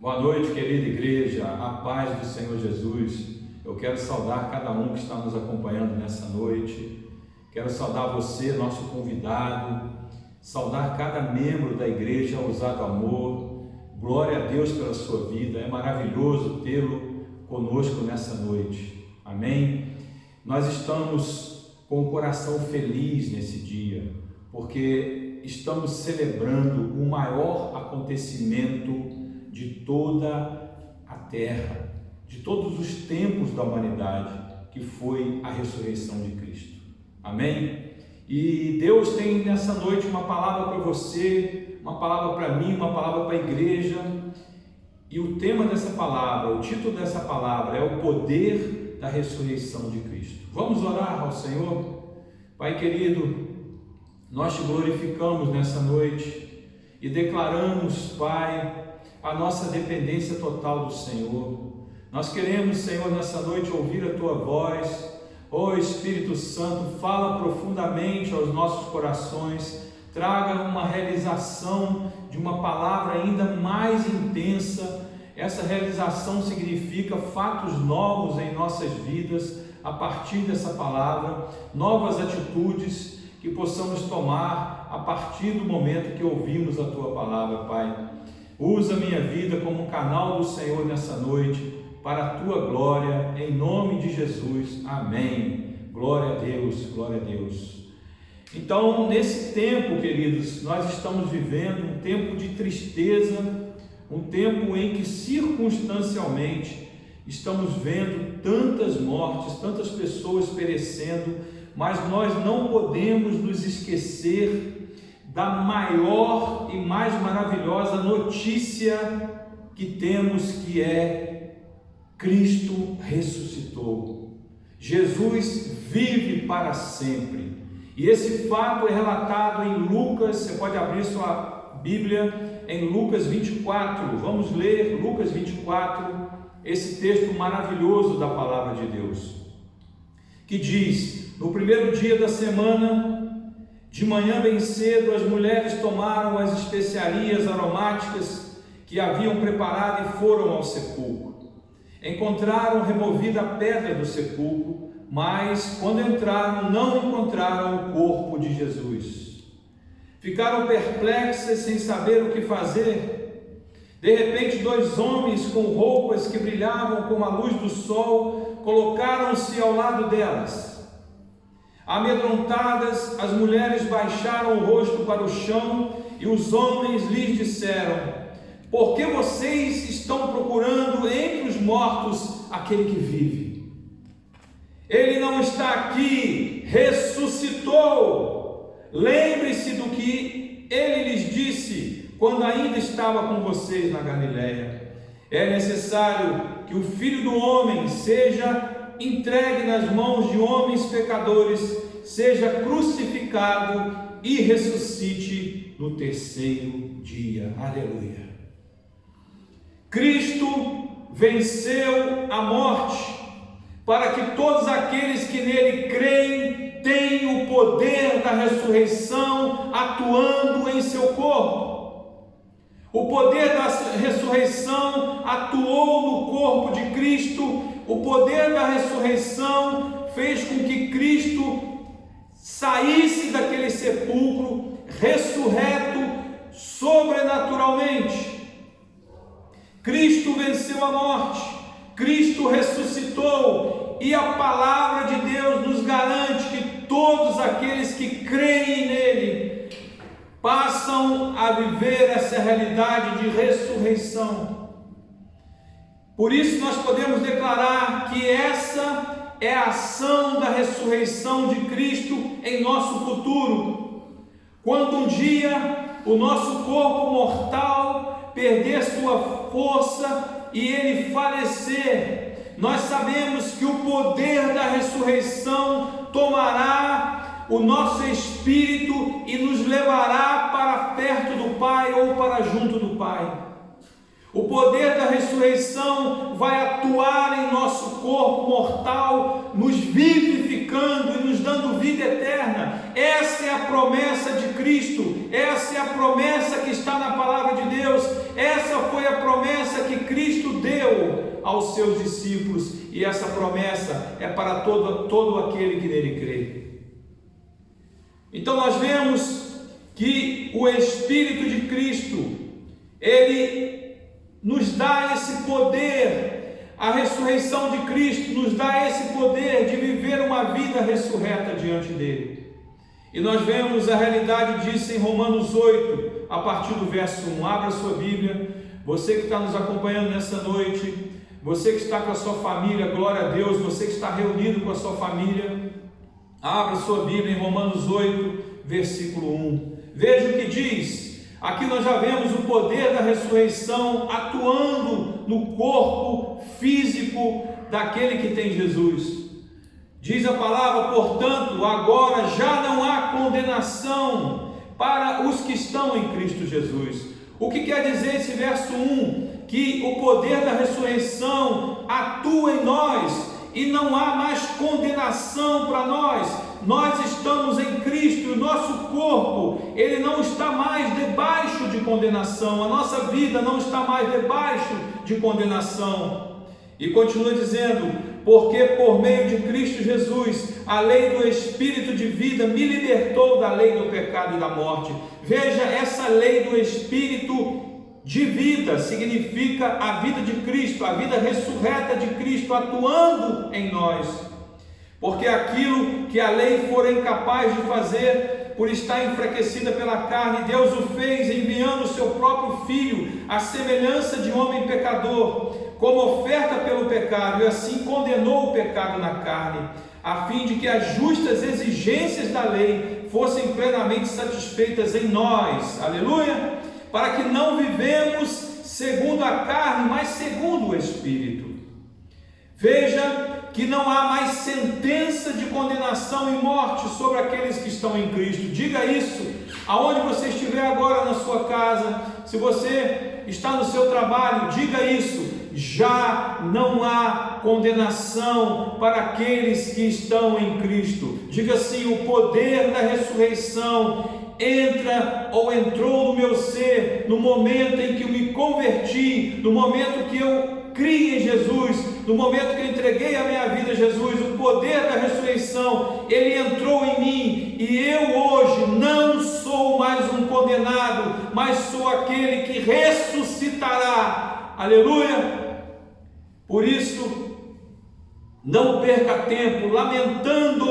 Boa noite, querida igreja, a paz do Senhor Jesus. Eu quero saudar cada um que está nos acompanhando nessa noite. Quero saudar você, nosso convidado, saudar cada membro da igreja Ousado Amor. Glória a Deus pela sua vida, é maravilhoso tê-lo conosco nessa noite. Amém? Nós estamos com o coração feliz nesse dia, porque estamos celebrando o maior acontecimento de toda a terra, de todos os tempos da humanidade, que foi a ressurreição de Cristo. Amém? E Deus tem nessa noite uma palavra para você, uma palavra para mim, uma palavra para a igreja. E o tema dessa palavra, o título dessa palavra é o poder da ressurreição de Cristo. Vamos orar ao Senhor? Pai querido, nós te glorificamos nessa noite e declaramos, Pai, a nossa dependência total do Senhor. Nós queremos, Senhor, nessa noite ouvir a Tua voz. Ó Espírito Santo, fala profundamente aos nossos corações, traga uma realização de uma palavra ainda mais intensa. Essa realização significa fatos novos em nossas vidas, a partir dessa palavra, novas atitudes que possamos tomar a partir do momento que ouvimos a Tua palavra, Pai. Usa minha vida como um canal do Senhor nessa noite, para a Tua glória, em nome de Jesus. Amém. Glória a Deus, glória a Deus. Então, nesse tempo, queridos, nós estamos vivendo um tempo de tristeza, um tempo em que circunstancialmente estamos vendo tantas mortes, tantas pessoas perecendo, mas nós não podemos nos esquecer da maior e mais maravilhosa notícia que temos, que é Cristo ressuscitou. Jesus vive para sempre. E esse fato é relatado em Lucas. Você pode abrir sua Bíblia em Lucas 24. Vamos ler Lucas 24, esse texto maravilhoso da palavra de Deus, que diz: no primeiro dia da semana, de manhã bem cedo, as mulheres tomaram as especiarias aromáticas que haviam preparado e foram ao sepulcro. Encontraram removida a pedra do sepulcro, mas quando entraram não encontraram o corpo de Jesus. Ficaram perplexas sem saber o que fazer. De repente, dois homens com roupas que brilhavam como a luz do sol colocaram-se ao lado delas. Amedrontadas, as mulheres baixaram o rosto para o chão e os homens lhes disseram: por que vocês estão procurando entre os mortos aquele que vive? Ele não está aqui, ressuscitou. Lembre-se do que ele lhes disse quando ainda estava com vocês na Galileia. É necessário que o Filho do Homem seja entregue nas mãos de homens pecadores, seja crucificado e ressuscite no terceiro dia. Aleluia. Cristo venceu a morte, para que todos aqueles que nele creem tenham o poder da ressurreição atuando em seu corpo. O poder da ressurreição atuou no corpo de Cristo. O poder da ressurreição fez com que Cristo saísse daquele sepulcro ressurreto sobrenaturalmente. Cristo venceu a morte, Cristo ressuscitou, e a palavra de Deus nos garante que todos aqueles que creem nele passam a viver essa realidade de ressurreição. Por isso nós podemos declarar que essa é a ação da ressurreição de Cristo em nosso futuro. Quando um dia o nosso corpo mortal perder sua força e ele falecer, nós sabemos que o poder da ressurreição tomará o nosso espírito e nos levará para perto do Pai ou para junto do Pai. O poder da ressurreição vai atuar em nosso corpo mortal, nos vivificando e nos dando vida eterna. Essa é a promessa de Cristo, essa é a promessa que está na palavra de Deus, essa foi a promessa que aos seus discípulos, e essa promessa é para todo aquele que nele crê. Então nós vemos que o Espírito de Cristo, ele nos dá esse poder, a ressurreição de Cristo nos dá esse poder de viver uma vida ressurreta diante dele. E nós vemos a realidade disso em Romanos 8, a partir do verso 1. Abra sua Bíblia, você que está nos acompanhando nessa noite, você que está com a sua família, glória a Deus, você que está reunido com a sua família, abra sua Bíblia em Romanos 8, versículo 1. Veja o que diz. Aqui nós já vemos o poder da ressurreição atuando no corpo físico daquele que tem Jesus. Diz a palavra, portanto, agora já não há condenação para os que estão em Cristo Jesus. O que quer dizer esse verso 1? Que o poder da ressurreição atua em nós e não há mais condenação para nós. Nós estamos em Cristo e o nosso corpo, ele não está mais debaixo de condenação. A nossa vida não está mais debaixo de condenação. E continua dizendo, porque por meio de Cristo Jesus, a lei do Espírito de vida me libertou da lei do pecado e da morte. Veja, essa lei do Espírito de vida significa a vida de Cristo, a vida ressurreta de Cristo atuando em nós. Porque aquilo que a lei fora incapaz de fazer, por estar enfraquecida pela carne, Deus o fez enviando o seu próprio Filho, à semelhança de homem pecador, como oferta pelo pecado, e assim condenou o pecado na carne, a fim de que as justas exigências da lei fossem plenamente satisfeitas em nós, aleluia, para que não vivemos segundo a carne, mas segundo o Espírito. Veja que não há mais sentença de condenação e morte sobre aqueles que estão em Cristo. Diga isso, aonde você estiver agora na sua casa, se você está no seu trabalho, diga isso. Já não há condenação para aqueles que estão em Cristo. Diga assim, o poder da ressurreição entra ou entrou no meu ser, no momento em que eu me converti, no momento que eu criei em Jesus, no momento que eu entreguei a minha vida a Jesus. O poder da ressurreição, ele entrou em mim, e eu hoje não sou mais um condenado, mas sou aquele que ressuscitará, aleluia. Por isso, não perca tempo lamentando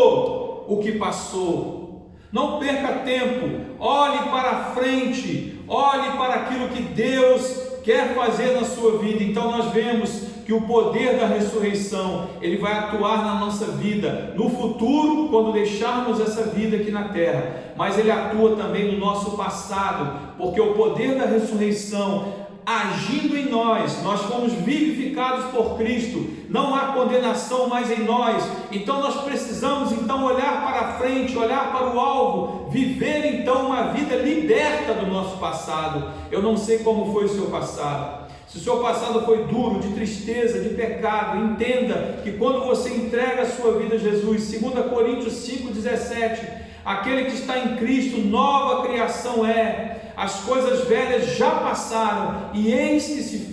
o que passou, não perca tempo, olhe para a frente, olhe para aquilo que Deus quer fazer na sua vida. Então nós vemos que o poder da ressurreição, ele vai atuar na nossa vida, no futuro, quando deixarmos essa vida aqui na terra, mas ele atua também no nosso passado, porque o poder da ressurreição agindo em nós, nós fomos vivificados por Cristo, não há condenação mais em nós. Então nós precisamos olhar para a frente, olhar para o alvo, viver então uma vida liberta do nosso passado. Eu não sei como foi o seu passado. Se o seu passado foi duro, de tristeza, de pecado, entenda que quando você entrega a sua vida a Jesus, 2 Coríntios 5,17, aquele que está em Cristo, nova criação é. As coisas velhas já passaram, e eis que se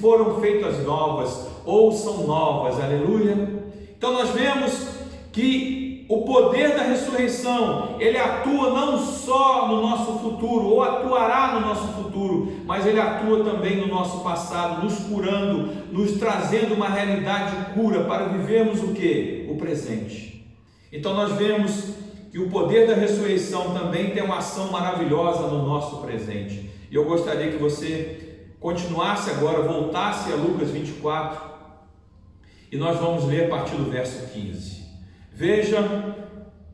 foram feitas novas, ou são novas, aleluia. Então nós vemos que o poder da ressurreição, ele atua não só no nosso futuro, ou atuará no nosso futuro, mas ele atua também no nosso passado, nos curando, nos trazendo uma realidade de cura, para vivermos o quê? O presente. Então nós vemos que o poder da ressurreição também tem uma ação maravilhosa no nosso presente. E eu gostaria que você continuasse agora, voltasse a Lucas 24, e nós vamos ler a partir do verso 15. Veja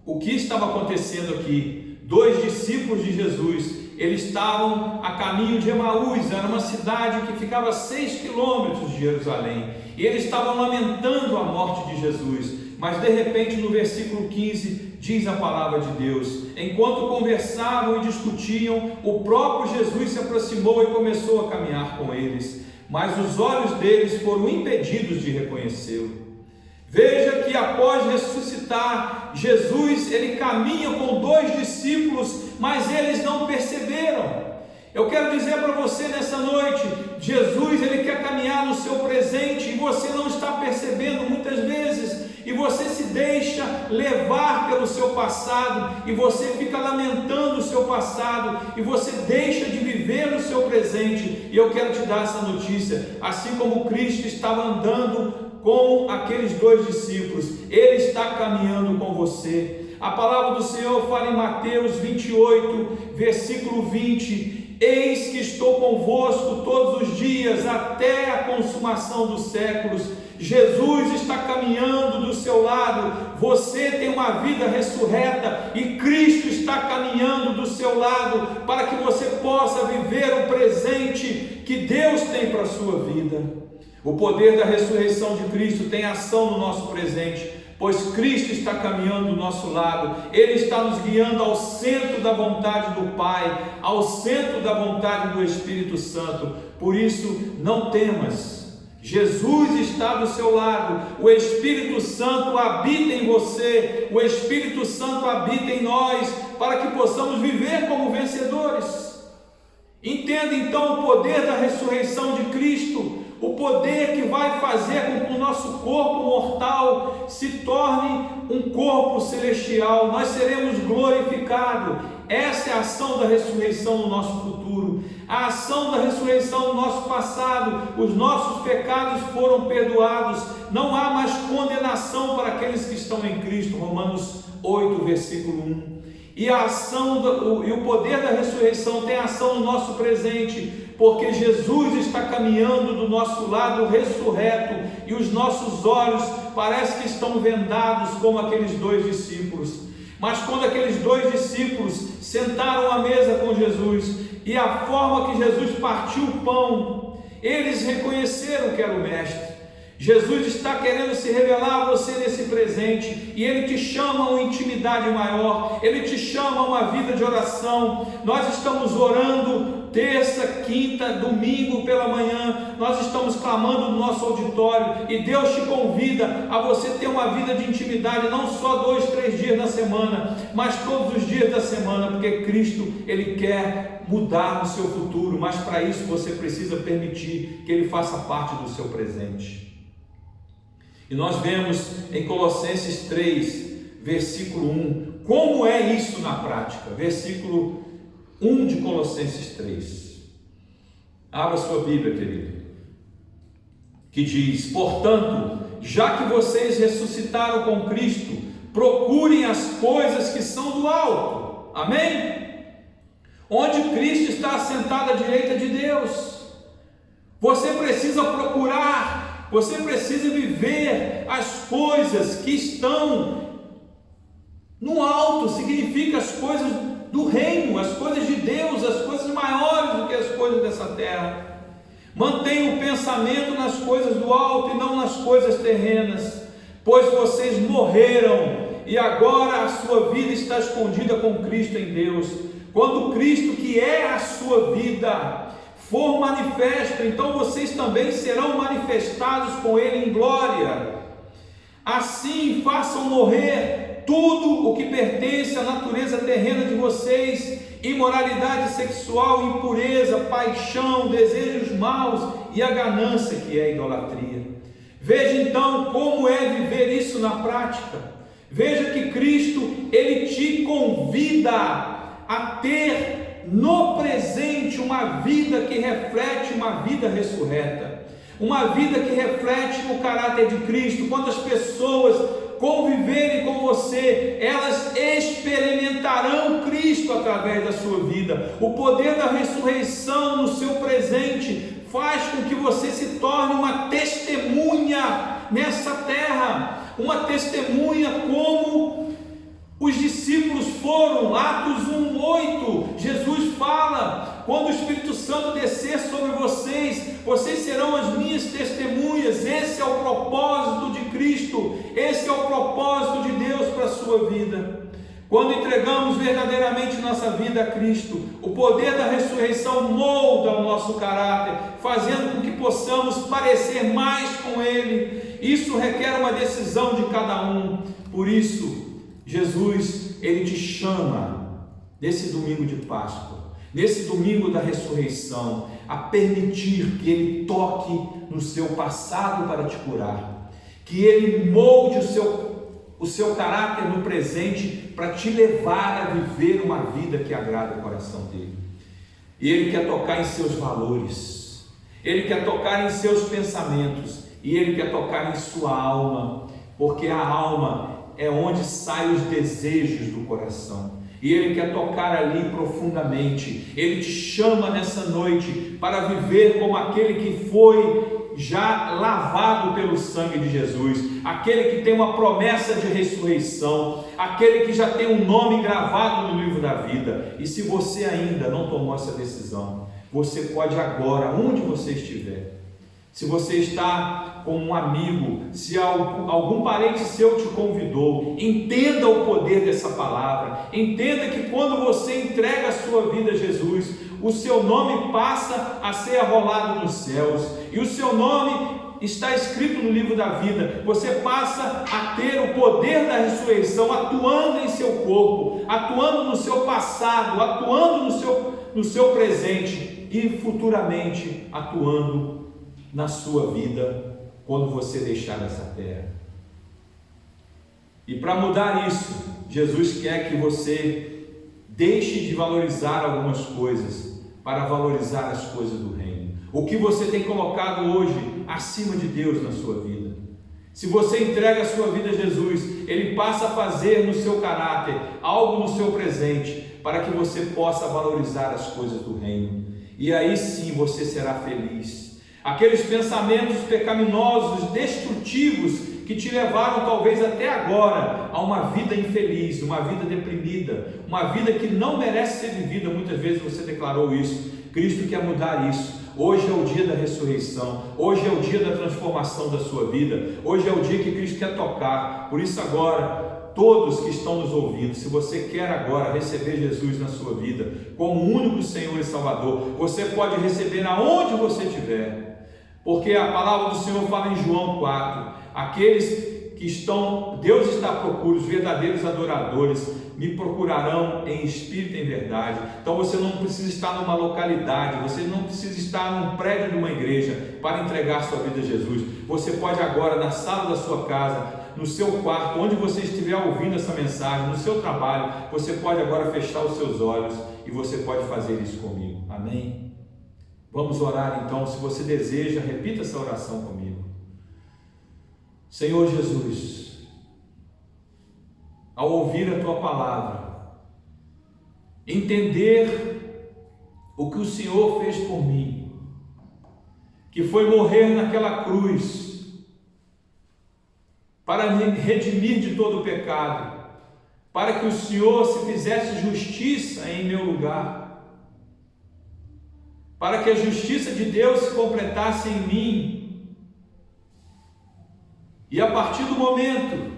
o que estava acontecendo aqui. 2 discípulos de Jesus, eles estavam a caminho de Emaús, era uma cidade que ficava a 6 quilômetros de Jerusalém, e eles estavam lamentando a morte de Jesus. Mas de repente no versículo 15 diz a palavra de Deus: enquanto conversavam e discutiam, o próprio Jesus se aproximou e começou a caminhar com eles, mas os olhos deles foram impedidos de reconhecê-lo. Veja que após ressuscitar, Jesus, ele caminha com 2 discípulos, mas eles não perceberam. Eu quero dizer para você nessa noite, Jesus, ele quer caminhar no seu presente e você não está percebendo muitas vezes, e você se deixa levar pelo seu passado, e você fica lamentando o seu passado, e você deixa de viver no seu presente. E eu quero te dar essa notícia: assim como Cristo estava andando com aqueles 2 discípulos, Ele está caminhando com você. A palavra do Senhor fala em Mateus 28, versículo 20: eis que estou convosco todos os dias, até a consumação dos séculos. Jesus está caminhando do seu lado, você tem uma vida ressurreta e Cristo está caminhando do seu lado, para que você possa viver o presente que Deus tem para a sua vida. O poder da ressurreição de Cristo tem ação no nosso presente, pois Cristo está caminhando do nosso lado, Ele está nos guiando ao centro da vontade do Pai, ao centro da vontade do Espírito Santo. Por isso, não temas, Jesus está do seu lado, o Espírito Santo habita em você, o Espírito Santo habita em nós, para que possamos viver como vencedores. Entenda então o poder da ressurreição de Cristo, o poder que vai fazer com que o nosso corpo mortal se torne um corpo celestial. Nós seremos glorificados. Essa é a ação da ressurreição no nosso futuro, a ação da ressurreição no nosso passado. Os nossos pecados foram perdoados, não há mais condenação para aqueles que estão em Cristo. Romanos 8, versículo 1. E a ação e o poder da ressurreição tem ação no nosso presente, porque Jesus está caminhando do nosso lado ressurreto, e os nossos olhos parece que estão vendados como aqueles 2 discípulos. Mas quando aqueles 2 discípulos sentaram à mesa com Jesus, e a forma que Jesus partiu o pão, eles reconheceram que era o Mestre. Jesus está querendo se revelar a você nesse presente, e Ele te chama a uma intimidade maior, Ele te chama a uma vida de oração. Nós estamos orando terça, quinta, domingo pela manhã, nós estamos clamando no nosso auditório, e Deus te convida a você ter uma vida de intimidade, não só 2, 3 dias na semana, mas todos os dias da semana, porque Cristo, Ele quer mudar o seu futuro, mas para isso você precisa permitir que Ele faça parte do seu presente. E nós vemos em Colossenses 3, versículo 1, como é isso na prática. Versículo 1 de Colossenses 3. Abra sua Bíblia, querido. Que diz: portanto, já que vocês ressuscitaram com Cristo, procurem as coisas que são do alto. Amém? Onde Cristo está assentado à direita de Deus. Você precisa procurar. Você precisa viver as coisas que estão no alto, significa as coisas do reino, as coisas de Deus, as coisas maiores do que as coisas dessa terra. Mantenha o pensamento nas coisas do alto e não nas coisas terrenas, pois vocês morreram e agora a sua vida está escondida com Cristo em Deus. Quando Cristo, que é a sua vida, for manifesto, então vocês também serão manifestados com Ele em glória. Assim façam morrer tudo o que pertence à natureza terrena de vocês: imoralidade sexual, impureza, paixão, desejos maus e a ganância, que é a idolatria. Veja então como é viver isso na prática. Veja que Cristo, Ele te convida a ter no presente uma vida que reflete uma vida ressurreta, uma vida que reflete o caráter de Cristo. Quando as pessoas conviverem com você, elas experimentarão Cristo através da sua vida. O poder da ressurreição no seu presente faz com que você se torne uma testemunha nessa terra, uma testemunha como os discípulos foram. Atos 1:8, Jesus fala: quando o Espírito Santo descer sobre vocês, vocês serão as minhas testemunhas. Esse é o propósito de Cristo, esse é o propósito de Deus para a sua vida. Quando entregamos verdadeiramente nossa vida a Cristo, o poder da ressurreição molda o nosso caráter, fazendo com que possamos parecer mais com Ele. Isso requer uma decisão de cada um. Por isso, Jesus, Ele te chama nesse domingo de Páscoa, nesse domingo da ressurreição, a permitir que Ele toque no seu passado para te curar, que Ele molde o seu caráter no presente para te levar a viver uma vida que agrada o coração dele. E Ele quer tocar em seus valores, Ele quer tocar em seus pensamentos, e Ele quer tocar em sua alma, porque a alma é onde saem os desejos do coração, e Ele quer tocar ali profundamente. Ele te chama nessa noite para viver como aquele que foi já lavado pelo sangue de Jesus, aquele que tem uma promessa de ressurreição, aquele que já tem um nome gravado no livro da vida. E se você ainda não tomou essa decisão, você pode agora, onde você estiver, se você está com um amigo, se algum parente seu te convidou, entenda o poder dessa palavra, entenda que quando você entrega a sua vida a Jesus, o seu nome passa a ser arrolado nos céus, e o seu nome está escrito no livro da vida. Você passa a ter o poder da ressurreição atuando em seu corpo, atuando no seu passado, atuando no seu presente e futuramente atuando na sua vida quando você deixar essa terra. E para mudar isso, Jesus quer que você deixe de valorizar algumas coisas para valorizar as coisas do reino. O que você tem colocado hoje acima de Deus na sua vida. Se você entrega a sua vida a Jesus, Ele passa a fazer no seu caráter algo no seu presente, para que você possa valorizar as coisas do reino. E aí sim você será feliz. Aqueles pensamentos pecaminosos, destrutivos, que te levaram talvez até agora a uma vida infeliz, uma vida deprimida, uma vida que não merece ser vivida. Muitas vezes você declarou isso. Cristo quer mudar isso. Hoje é o dia da ressurreição, hoje é o dia da transformação da sua vida, hoje é o dia que Cristo quer tocar. Por isso agora, todos que estão nos ouvindo, se você quer agora receber Jesus na sua vida como o único Senhor e Salvador, você pode receber aonde você estiver. Porque a palavra do Senhor fala em João 4, aqueles que estão, Deus está à procura, os verdadeiros adoradores me procurarão em espírito e em verdade. Então você não precisa estar numa localidade, você não precisa estar num prédio de uma igreja para entregar sua vida a Jesus. Você pode agora, na sala da sua casa, no seu quarto, onde você estiver ouvindo essa mensagem, no seu trabalho, você pode agora fechar os seus olhos e você pode fazer isso comigo. Amém? Vamos orar então. Se você deseja, repita essa oração comigo. Senhor Jesus, ao ouvir a Tua palavra, entender o que o Senhor fez por mim, que foi morrer naquela cruz, para me redimir de todo o pecado, para que o Senhor se fizesse justiça em meu lugar, para que a justiça de Deus se completasse em mim. E a partir do momento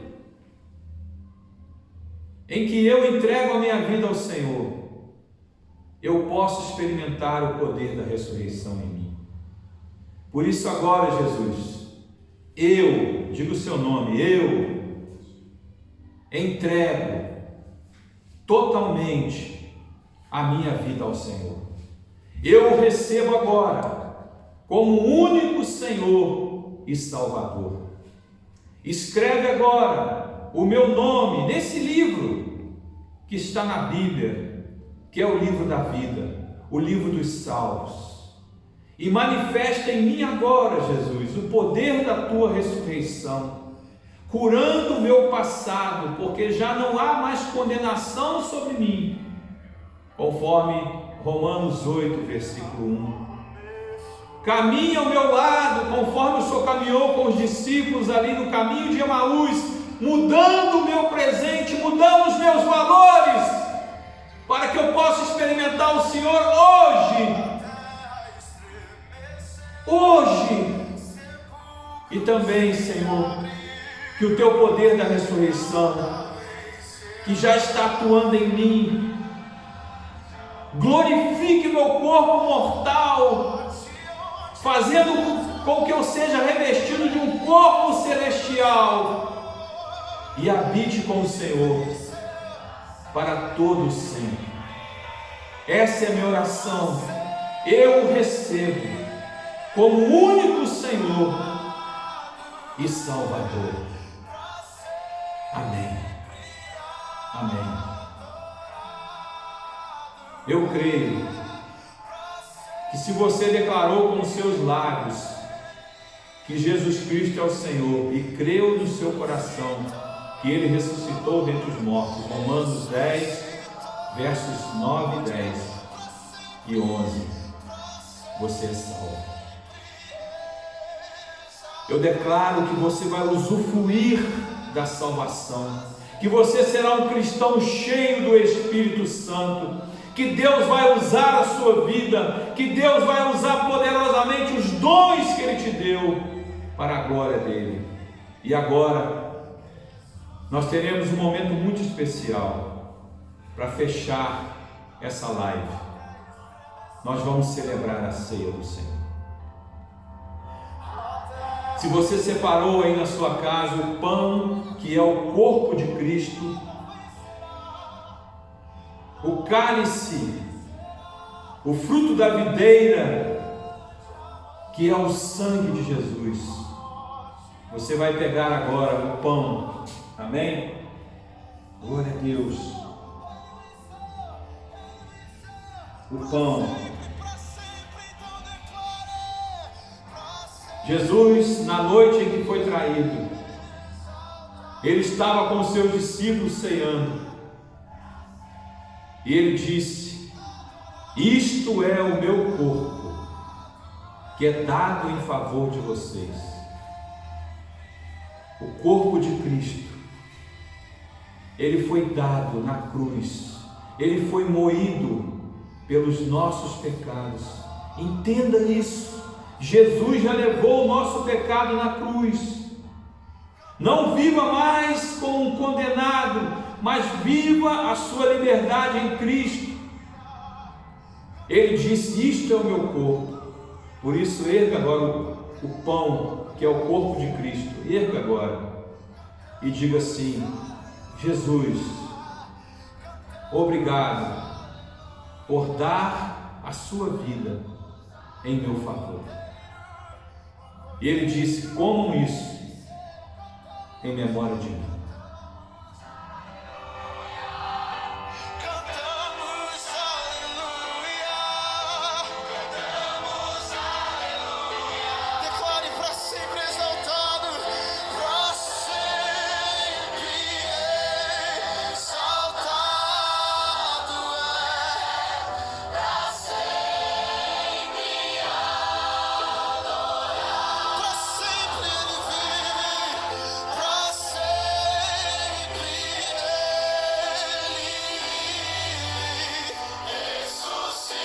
em que eu entrego a minha vida ao Senhor, eu posso experimentar o poder da ressurreição em mim. Por isso agora, Jesus, eu, diga o seu nome, eu entrego totalmente a minha vida ao Senhor. Eu o recebo agora como o único Senhor e Salvador. Escreve agora o meu nome nesse livro que está na Bíblia, que é o livro da vida, o livro dos salvos. E manifesta em mim agora, Jesus, o poder da Tua ressurreição, curando o meu passado, porque já não há mais condenação sobre mim, conforme Romanos 8, versículo 1. Caminha ao meu lado, conforme o Senhor caminhou com os discípulos ali no caminho de Emaús, mudando o meu presente, mudando os meus valores, para que eu possa experimentar o Senhor hoje, e também, Senhor, que o Teu poder da ressurreição, que já está atuando em mim, glorifique meu corpo mortal, fazendo com que eu seja revestido de um corpo celestial e habite com o Senhor para todo sempre. Essa é a minha oração. Eu o recebo como único Senhor e Salvador. Amém. Amém. Eu creio que se você declarou com os seus lábios que Jesus Cristo é o Senhor e creu no seu coração que Ele ressuscitou dentre os mortos, Romanos 10, versos 9, 10 e 11, você é salvo. Eu declaro que você vai usufruir da salvação, que você será um cristão cheio do Espírito Santo, que Deus vai usar a sua vida, que Deus vai usar poderosamente os dons que Ele te deu para a glória dEle. E agora, nós teremos um momento muito especial para fechar essa live. Nós vamos celebrar a ceia do Senhor. Se você separou aí na sua casa o pão, que é o corpo de Cristo, o cálice, o fruto da videira, que é o sangue de Jesus, você vai pegar agora o pão, amém? Glória a Deus. O pão. Jesus, na noite em que foi traído, Ele estava com os seus discípulos ceando, e Ele disse: isto é o meu corpo, que é dado em favor de vocês. O corpo de Cristo, Ele foi dado na cruz, Ele foi moído pelos nossos pecados. Entenda isso. Jesus já levou o nosso pecado na cruz. Não viva mais como um condenado, mas viva a sua liberdade em Cristo. Ele disse: isto é o meu corpo. Por isso, erga agora o pão, que é o corpo de Cristo. Erga agora e diga assim: Jesus, obrigado por dar a sua vida em meu favor. E Ele disse: comam isso em memória de mim.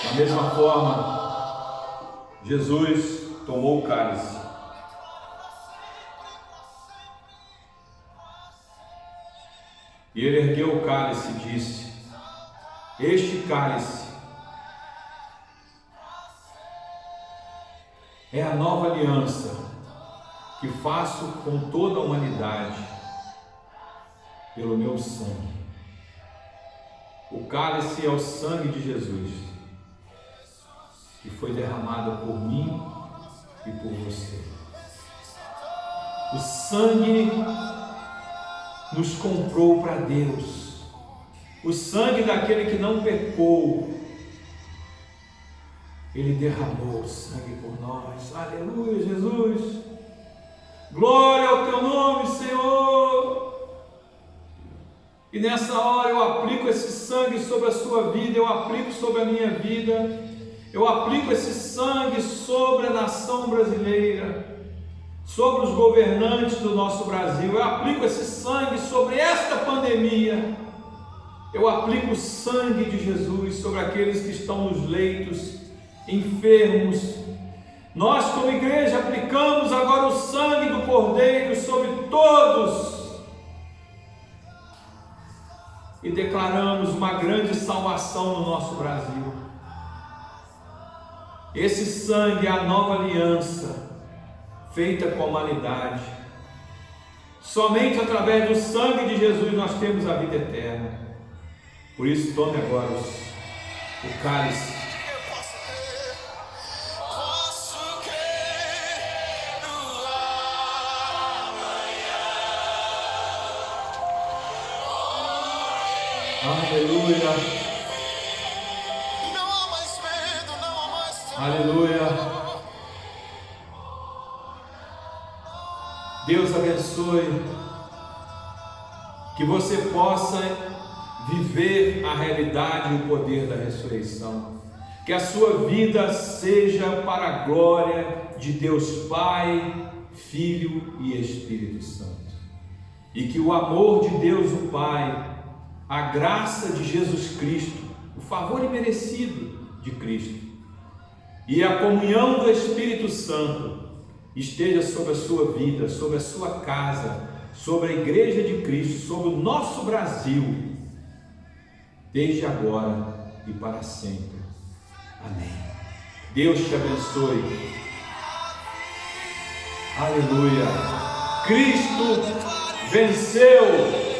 Da mesma forma, Jesus tomou o cálice. E Ele ergueu o cálice e disse: este cálice é a nova aliança que faço com toda a humanidade pelo meu sangue. O cálice é o sangue de Jesus, que foi derramado por mim e por você. O sangue nos comprou para Deus. O sangue daquele que não pecou, Ele derramou o sangue por nós. Aleluia, Jesus. Glória ao Teu nome, Senhor. E nessa hora eu aplico esse sangue sobre a sua vida, eu aplico sobre a minha vida. Eu aplico esse sangue sobre a nação brasileira, sobre os governantes do nosso Brasil. Eu aplico esse sangue sobre esta pandemia. Eu aplico o sangue de Jesus sobre aqueles que estão nos leitos, enfermos. Nós, como igreja, aplicamos agora o sangue do Cordeiro sobre todos e declaramos uma grande salvação no nosso Brasil. Esse sangue é a nova aliança feita com a humanidade. Somente através do sangue de Jesus nós temos a vida eterna. Por isso, tome agora o cálice. Aleluia. Aleluia. Deus abençoe. Que você possa viver a realidade e o poder da ressurreição. Que a sua vida seja para a glória de Deus Pai, Filho e Espírito Santo. E que o amor de Deus o Pai, a graça de Jesus Cristo, o favor imerecido de Cristo e a comunhão do Espírito Santo esteja sobre a sua vida, sobre a sua casa, sobre a Igreja de Cristo, sobre o nosso Brasil, desde agora e para sempre. Amém. Deus te abençoe. Aleluia. Cristo venceu.